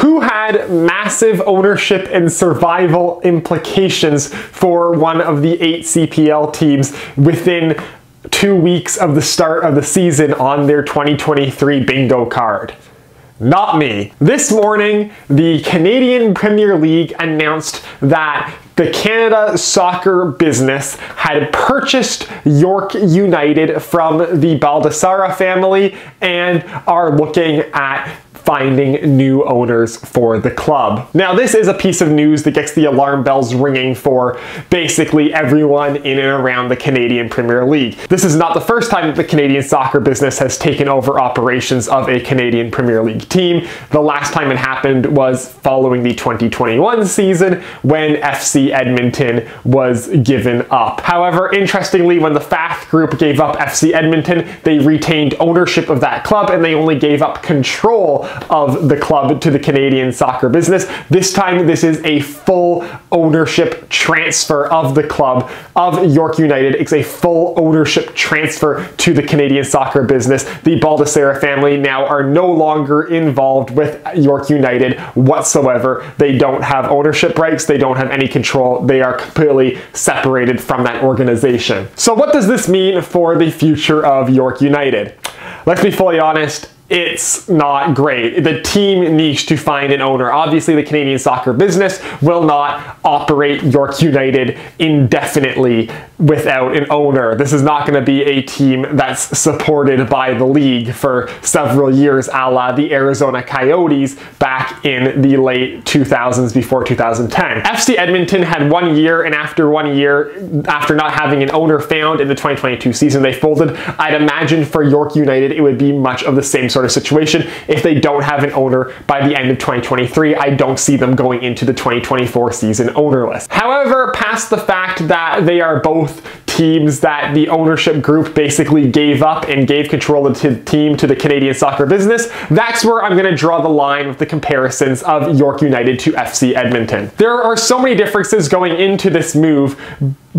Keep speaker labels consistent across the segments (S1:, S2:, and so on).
S1: who had massive ownership and survival implications for one of the 8 CPL teams within 2 weeks of the start of the season on their 2023 bingo card. Not me. This morning, the Canadian Premier League announced that the Canada soccer business had purchased York United from the Baldassarra family and are looking at finding new owners for the club. Now, this is a piece of news that gets the alarm bells ringing for basically everyone in and around the Canadian Premier League. This is not the first time that the Canadian soccer business has taken over operations of a Canadian Premier League team. The last time it happened was following the 2021 season when FC Edmonton was given up. However, interestingly, when the Fath Group gave up FC Edmonton, they retained ownership of that club and they only gave up control of the club to the Canadian soccer business. This time, this is a full ownership transfer of the club of York United. It's a full ownership transfer to the Canadian soccer business. The Baldassarra family now are no longer involved with York United whatsoever. They don't have ownership rights. They don't have any control. They are completely separated from that organization. So what does this mean for the future of York United? Let's be fully honest. It's not great. The team needs to find an owner. Obviously, the Canadian soccer business will not operate York United indefinitely without an owner. This is not going to be a team that's supported by the league for several years, a la the Arizona Coyotes back in the late 2000s before 2010. FC Edmonton had 1 year, and after 1 year, after not having an owner found in the 2022 season, they folded. I'd imagine for York United, it would be much of the same sort of situation. If they don't have an owner by the end of 2023, I don't see them going into the 2024 season ownerless. However, past the fact that they are both teams that the ownership group basically gave up and gave control of the team to the Canadian soccer business, that's where I'm going to draw the line with the comparisons of York United to FC Edmonton. There are so many differences going into this move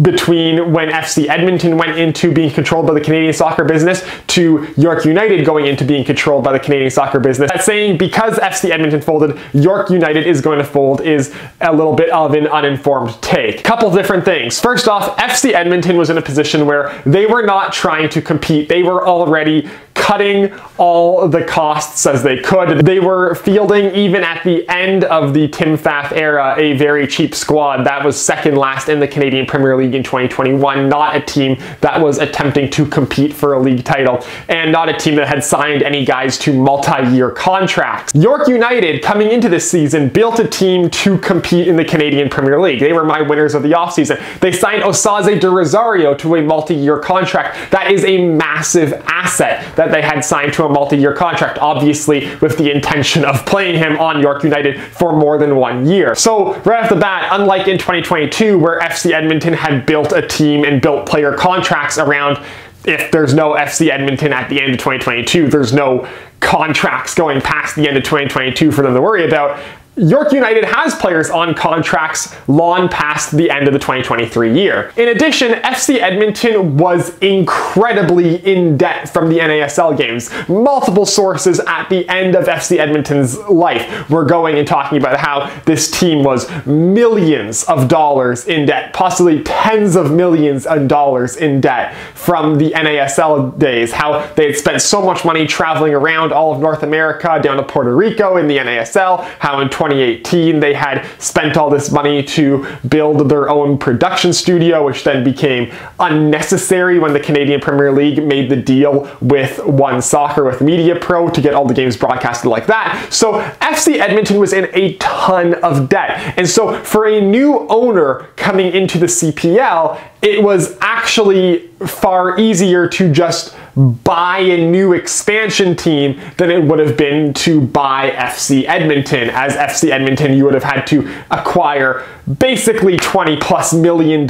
S1: between when FC Edmonton went into being controlled by the Canadian soccer business to York United going into being controlled by the Canadian soccer business. That saying because FC Edmonton folded, York United is going to fold is a little bit of an uninformed take. Couple different things. First off, FC Edmonton was in a position where they were not trying to compete. They were already cutting all the costs as they could. They were fielding, even at the end of the Tim Fath era, a very cheap squad that was second last in the Canadian Premier League in 2021, not a team that was attempting to compete for a league title, and not a team that had signed any guys to multi-year contracts. York United, coming into this season, built a team to compete in the Canadian Premier League. They were my winners of the offseason. They signed Osaze de Rosario to a multi-year contract. That is a massive asset that they had signed to a multi-year contract, obviously with the intention of playing him on York United for more than 1 year. So right off the bat, unlike in 2022 where FC Edmonton had built a team and built player contracts around, if there's no FC Edmonton at the end of 2022, there's no contracts going past the end of 2022 for them to worry about. York United has players on contracts long past the end of the 2023 year. In addition, FC Edmonton was incredibly in debt from the NASL games. Multiple sources at the end of FC Edmonton's life were going and talking about how this team was millions of dollars in debt, possibly tens of millions of dollars in debt from the NASL days, how they had spent so much money traveling around all of North America down to Puerto Rico in the NASL, how in 2018 they had spent all this money to build their own production studio, which then became unnecessary when the Canadian Premier League made the deal with One Soccer with Media Pro to get all the games broadcasted like that. So FC Edmonton was in a ton of debt. And so for a new owner coming into the CPL, it was actually far easier to just buy a new expansion team than it would have been to buy FC Edmonton. As FC Edmonton, you would have had to acquire basically $20+ million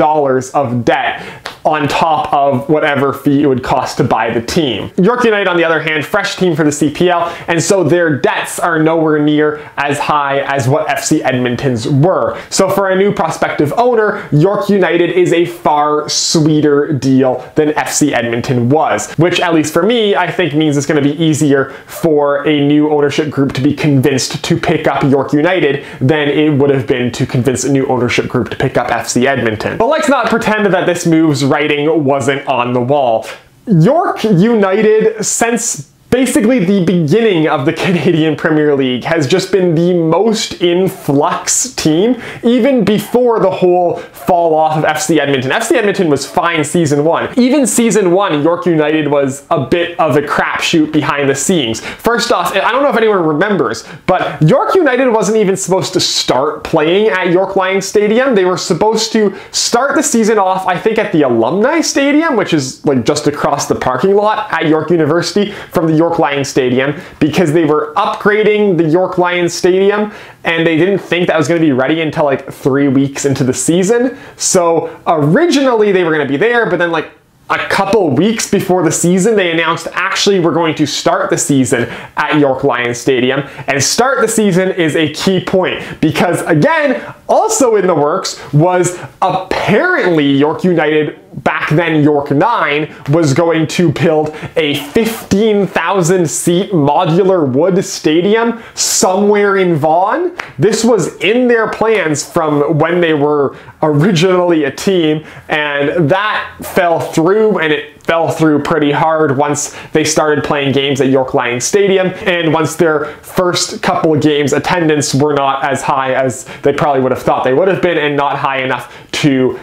S1: of debt on top of whatever fee it would cost to buy the team. York United, on the other hand, fresh team for the CPL, and so their debts are nowhere near as high as what FC Edmonton's were. So for a new prospective owner, York United is a far sweeter deal than FC Edmonton was, which which, at least for me, I think means it's going to be easier for a new ownership group to be convinced to pick up York United than it would have been to convince a new ownership group to pick up FC Edmonton. But let's not pretend that this move's writing wasn't on the wall. York United, since basically the beginning of the Canadian Premier League, has just been the most in flux team, even before the whole fall off of FC Edmonton. FC Edmonton was fine season 1. Even season 1, York United was a bit of a crapshoot behind the scenes. First off, I don't know if anyone remembers, but York United wasn't even supposed to start playing at York Lions Stadium. They were supposed to start the season off, I think, at the Alumni Stadium, which is like just across the parking lot at York University from the York Lions Stadium, because they were upgrading the York Lions Stadium and they didn't think that was going to be ready until like 3 weeks into the season. So originally they were going to be there, but then like a couple weeks before the season, they announced, actually, we're going to start the season at York Lions Stadium. And start the season is a key point because, again, also in the works was apparently York United, back then York 9, was going to build a 15,000 seat modular wood stadium somewhere in Vaughan. This was in their plans from when they were originally a team, and that fell through, and it fell through pretty hard once they started playing games at York Lions Stadium, and once their first couple of games attendance were not as high as they probably would have thought they would have been, and not high enough to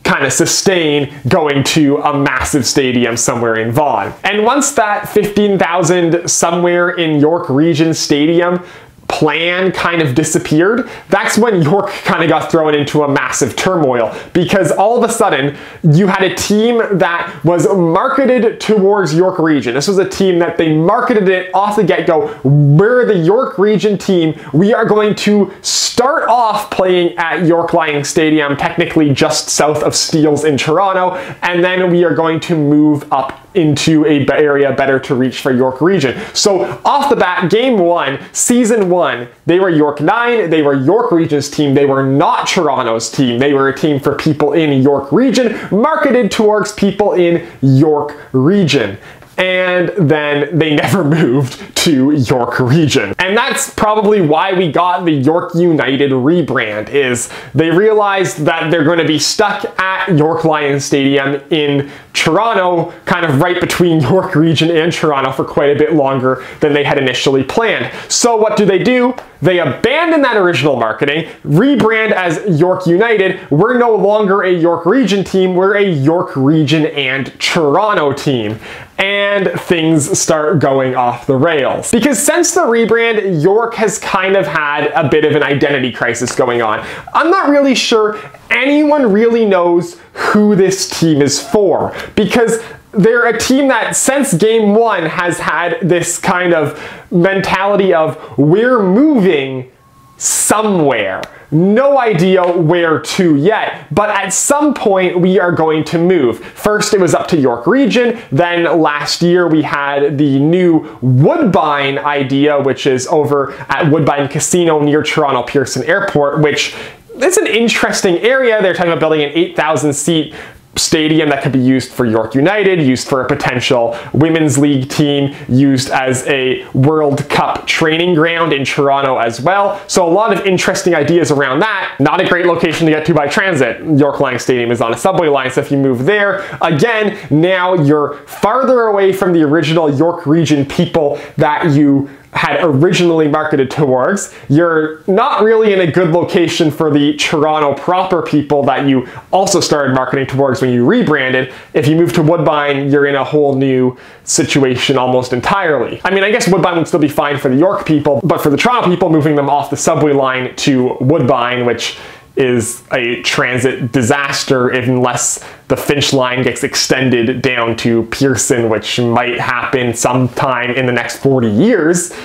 S1: kind of sustain going to a massive stadium somewhere in Vaughan. And once that 15,000 somewhere in York Region Stadium plan kind of disappeared, that's when York kind of got thrown into a massive turmoil, because all of a sudden you had a team that was marketed towards York Region. This was a team that they marketed it off the get-go. We're the York Region team. We are going to start off playing at York Lions Stadium, technically just south of Steeles in Toronto, and then we are going to move up into a area better to reach for York Region. So off the bat, game 1, season 1, they were York 9, they were York Region's team, they were not Toronto's team, they were a team for people in York Region, marketed towards people in York Region. And then they never moved to York Region. And that's probably why we got the York United rebrand, is they realized that they're going to be stuck at York Lions Stadium in Toronto, kind of right between York Region and Toronto, for quite a bit longer than they had initially planned. So what do? They abandon that original marketing, rebrand as York United. We're no longer a York Region team, we're a York Region and Toronto team. And things start going off the rails. Because since the rebrand, York has kind of had a bit of an identity crisis going on. I'm not really sure anyone really knows who this team is for, because they're a team that since game 1 has had this kind of mentality of, we're moving somewhere. No idea where to yet, but at some point we are going to move. First it was up to York Region, then last year we had the new Woodbine idea, which is over at Woodbine Casino near Toronto Pearson Airport, which it's an interesting area. They're talking about building an 8,000 seat stadium that could be used for York United, used for a potential women's league team, used as a World Cup training ground in Toronto as well. So a lot of interesting ideas around that. Not a great location to get to by transit. York Lions Stadium is on a subway line, so if you move there, again, now you're farther away from the original York Region people that you had originally marketed towards. You're not really in a good location for the Toronto proper people that you also started marketing towards when you rebranded. If you move to Woodbine, you're in a whole new situation almost entirely. I mean, I guess Woodbine would still be fine for the York people, but for the Toronto people, moving them off the subway line to Woodbine, which is a transit disaster unless the Finch line gets extended down to Pearson, which might happen sometime in the next 40 years.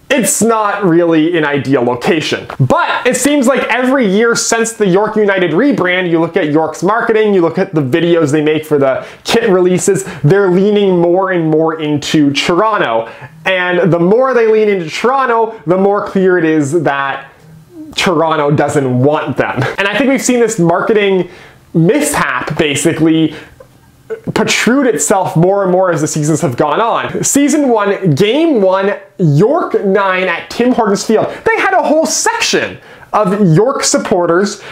S1: It's not really an ideal location. But it seems like every year since the York United rebrand, you look at York's marketing, you look at the videos they make for the kit releases, they're leaning more and more into Toronto. And the more they lean into Toronto, the more clear it is that Toronto doesn't want them. And I think we've seen this marketing mishap basically protrude itself more and more as the seasons have gone on. Season 1, Game 1, York 9 at Tim Hortons Field. They had a whole section of York supporters,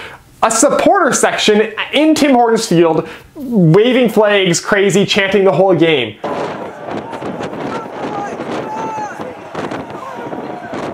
S1: a supporter section in Tim Hortons Field, waving flags, crazy, chanting the whole game.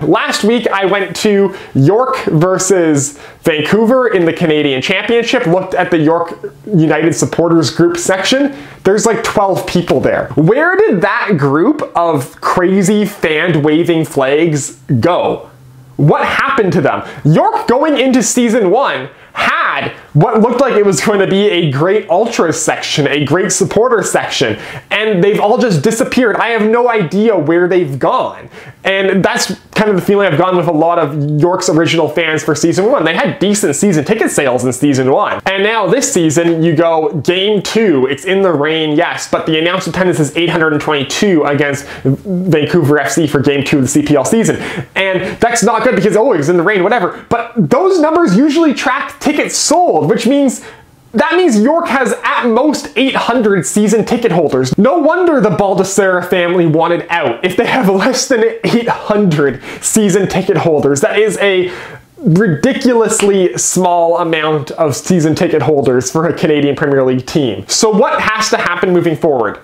S1: Last week, I went to York versus Vancouver in the Canadian Championship, looked at the York United supporters group section. There's like 12 people there. Where did that group of crazy fan waving flags go? What happened to them? York, going into season 1, had what looked like it was going to be a great ultra section, a great supporter section, and they've all just disappeared. I have no idea where they've gone. And that's kind of the feeling I've gotten with a lot of York's original fans for season 1. They had decent season ticket sales in season 1. And now this season, you go Game 2, it's in the rain, yes, but the announced attendance is 822 against Vancouver FC for Game 2 of the CPL season. And that's not good because, oh, it was in the rain, whatever. But those numbers usually track tickets sold, which means York has at most 800 season ticket holders. No wonder the Baldassarra family wanted out if they have less than 800 season ticket holders. That is a ridiculously small amount of season ticket holders for a Canadian Premier League team. So what has to happen moving forward?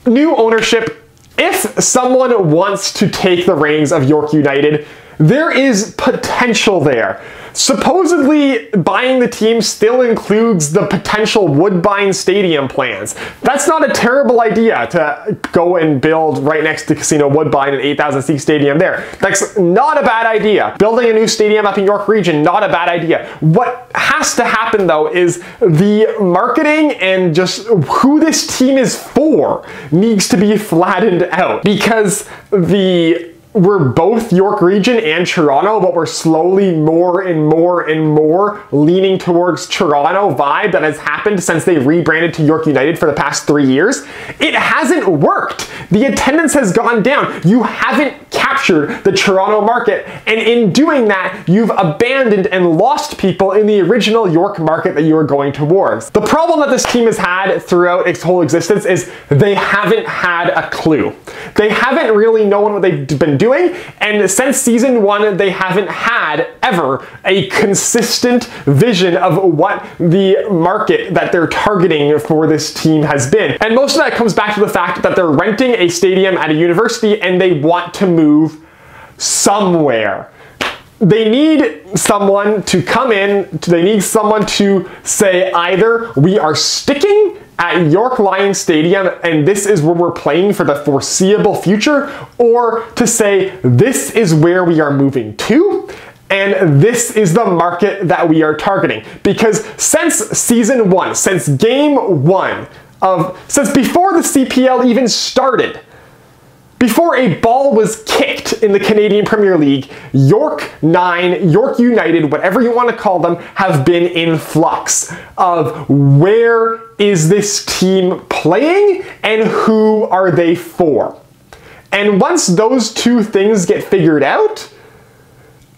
S1: New ownership. If someone wants to take the reins of York United, there is potential there. Supposedly, buying the team still includes the potential Woodbine Stadium plans. That's not a terrible idea to go and build right next to Casino Woodbine, an 8,000-seat stadium there. That's not a bad idea. Building a new stadium up in York Region, not a bad idea. What has to happen, though, is the marketing and just who this team is for needs to be flattened out, because we're both York Region and Toronto, but we're slowly more and more leaning towards Toronto vibe that has happened since they rebranded to York United for the past 3 years. It hasn't worked. The attendance has gone down. You haven't captured the Toronto market, and in doing that, you've abandoned and lost people in the original York market that you were going towards. The problem that this team has had throughout its whole existence is they haven't had a clue. They haven't really known what they've been doing, and since season 1, they haven't had ever a consistent vision of what the market that they're targeting for this team has been. And most of that comes back to the fact that they're renting a stadium at a university and they want to move somewhere. They need someone to come in, they need someone to say either we are sticking at York Lions Stadium and this is where we're playing for the foreseeable future, or to say this is where we are moving to and this is the market that we are targeting. Because since season 1, since game 1, since before the CPL even started, before a ball was kicked in the Canadian Premier League, York 9, York United, whatever you want to call them, have been in flux of where is this team playing and who are they for. And once those two things get figured out,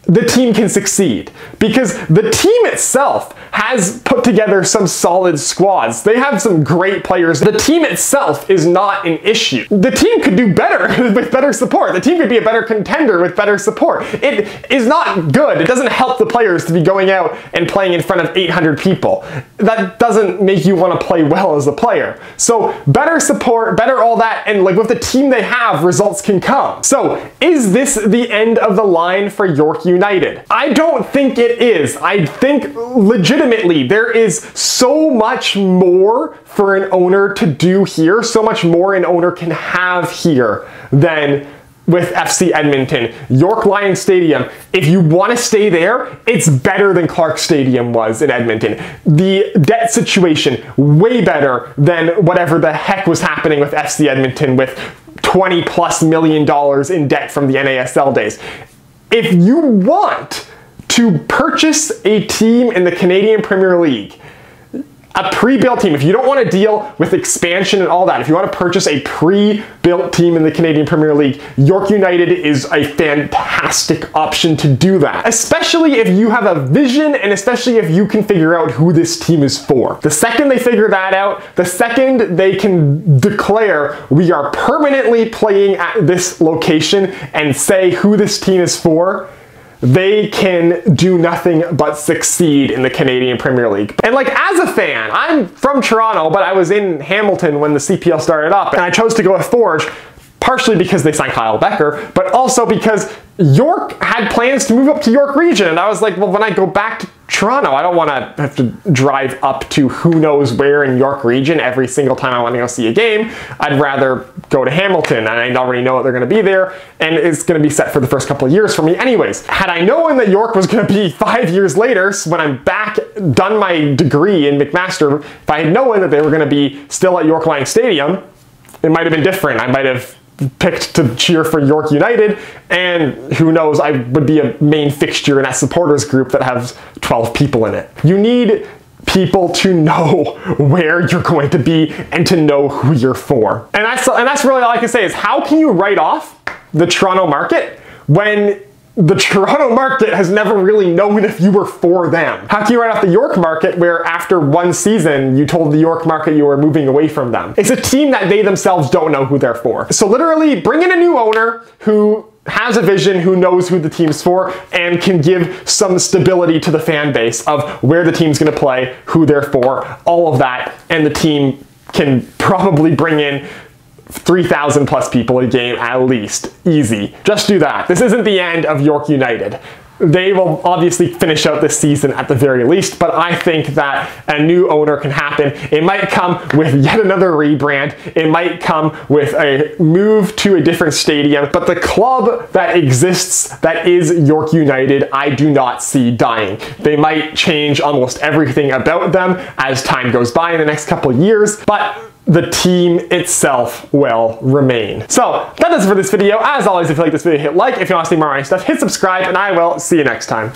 S1: the team can succeed, because the team itself has put together some solid squads. They have some great players. The team itself is not an issue. The team could do better with better support. The team could be a better contender with better support. It is not good. It doesn't help the players to be going out and playing in front of 800 people. That doesn't make you want to play well as a player. So better support, better all that, and like with the team they have, results can come. So is this the end of the line for York United? I don't think it is. I think legitimately there is so much more for an owner to do here, so much more an owner can have here than with FC Edmonton. York Lions Stadium, if you want to stay there, it's better than Clark Stadium was in Edmonton. The debt situation, way better than whatever the heck was happening with FC Edmonton with $20+ million in debt from the NASL days. If you want to purchase a team in the Canadian Premier League, A pre-built team, if you don't want to deal with expansion and all that, if you want to purchase a pre-built team in the Canadian Premier League, York United is a fantastic option to do that. Especially if you have a vision and especially if you can figure out who this team is for. The second they figure that out, the second they can declare we are permanently playing at this location and say who this team is for, they can do nothing but succeed in the Canadian Premier League. And like, as a fan, I'm from Toronto, but I was in Hamilton when the CPL started up, and I chose to go with Forge, partially because they signed Kyle Becker, but also because York had plans to move up to York Region, and I was like, well, when I go back to Toronto, I don't want to have to drive up to who knows where in York Region every single time I want to go see a game. I'd rather go to Hamilton, and I already know that they're going to be there, and it's going to be set for the first couple of years for me anyways. Had I known that York was going to be 5 years later, so when I'm back, done my degree in McMaster, if I had known that they were going to be still at York Lions Stadium, it might have been different. I might have picked to cheer for York United, and who knows, I would be a main fixture in that supporters group that has 12 people in it. You need people to know where you're going to be and to know who you're for. And that's really all I can say is, how can you write off the Toronto market when the Toronto market has never really known if you were for them? How can you write off the York market where after one season you told the York market you were moving away from them? It's a team that they themselves don't know who they're for. So literally bring in a new owner who has a vision, who knows who the team's for, and can give some stability to the fan base of where the team's going to play, who they're for, all of that, and the team can probably bring in 3,000 plus people a game at least. Easy. Just do that. This isn't the end of York United. They will obviously finish out this season at the very least, but I think that a new owner can happen. It might come with yet another rebrand. It might come with a move to a different stadium, but the club that exists, that is York United, I do not see dying. They might change almost everything about them as time goes by in the next couple of years, but the team itself will remain. So that does it for this video. As always, if you like this video, hit like. If you want to see more of my stuff, hit subscribe, and I will see you next time.